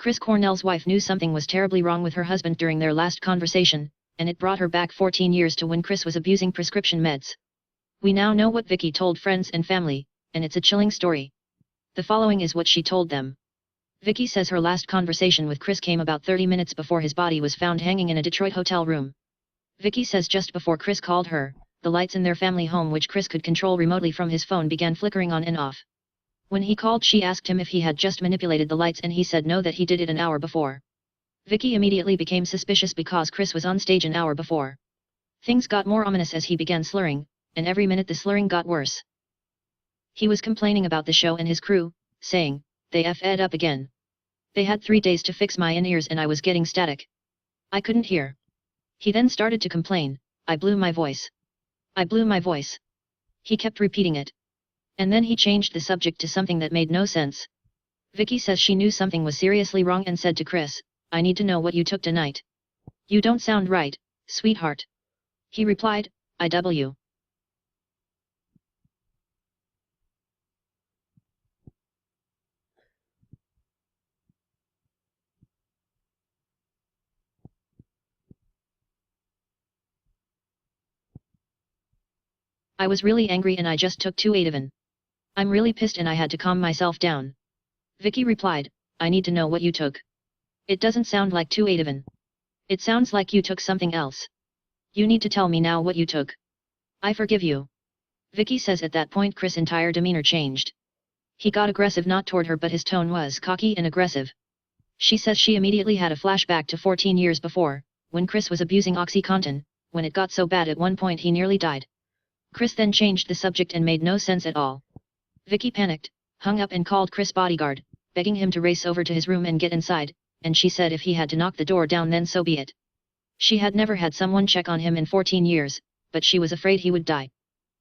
Chris Cornell's wife knew something was terribly wrong with her husband during their last conversation, and it brought her back 14 years to when Chris was abusing prescription meds. We now know what Vicky told friends and family, and it's a chilling story. The following is what she told them. Vicky says her last conversation with Chris came about 30 minutes before his body was found hanging in a Detroit hotel room. Vicky says just before Chris called her, the lights in their family home, which Chris could control remotely from his phone, began flickering on and off. When he called, she asked him if he had just manipulated the lights, and he said no, that he did it an hour before. Vicky immediately became suspicious because Chris was on stage an hour before. Things got more ominous as he began slurring, and every minute the slurring got worse. He was complaining about the show and his crew, saying, "They F'd up again. They had 3 days to fix my in-ears and I was getting static. I couldn't hear." He then started to complain, "I blew my voice. I blew my voice." He kept repeating it. And then he changed the subject to something that made no sense. Vicky says she knew something was seriously wrong and said to Chris, "I need to know what you took tonight. You don't sound right, sweetheart." He replied, "IW." "I was really angry and I just took 2 Ativan. I'm really pissed and I had to calm myself down." Vicky replied, "I need to know what you took. It doesn't sound like 2 Ativan. It sounds like you took something else. You need to tell me now what you took. I forgive you." Vicky says at that point Chris' entire demeanor changed. He got aggressive, not toward her, but his tone was cocky and aggressive. She says she immediately had a flashback to 14 years before, when Chris was abusing OxyContin, when it got so bad at one point he nearly died. Chris then changed the subject and made no sense at all. Vicky panicked, hung up and called Chris' bodyguard, begging him to race over to his room and get inside, and she said if he had to knock the door down then so be it. She had never had someone check on him in 14 years, but she was afraid he would die.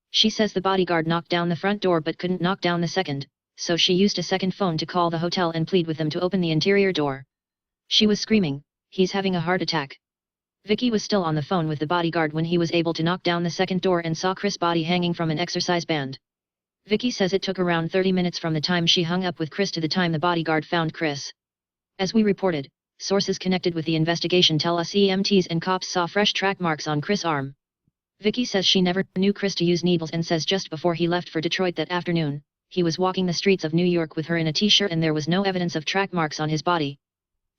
She says the bodyguard knocked down the front door but couldn't knock down the second, so she used a second phone to call the hotel and plead with them to open the interior door. She was screaming, "He's having a heart attack." Vicky was still on the phone with the bodyguard when he was able to knock down the second door and saw Chris' body hanging from an exercise band. Vicky says it took around 30 minutes from the time she hung up with Chris to the time the bodyguard found Chris. As we reported, sources connected with the investigation tell us EMTs and cops saw fresh track marks on Chris' arm. Vicky says she never knew Chris to use needles and says just before he left for Detroit that afternoon, he was walking the streets of New York with her in a t-shirt and there was no evidence of track marks on his body.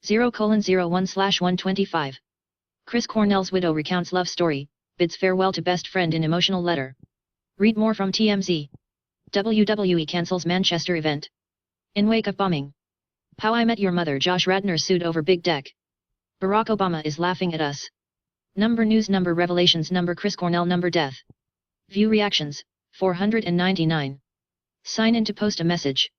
0:01/125. Chris Cornell's widow recounts love story, bids farewell to best friend in emotional letter. Read more from TMZ. WWE cancels Manchester event. In wake of bombing. How I Met Your Mother, Josh Radnor sued over big deck. Barack Obama is laughing at us. Number news, number revelations, number Chris Cornell, number death. View reactions, 499. Sign in to post a message.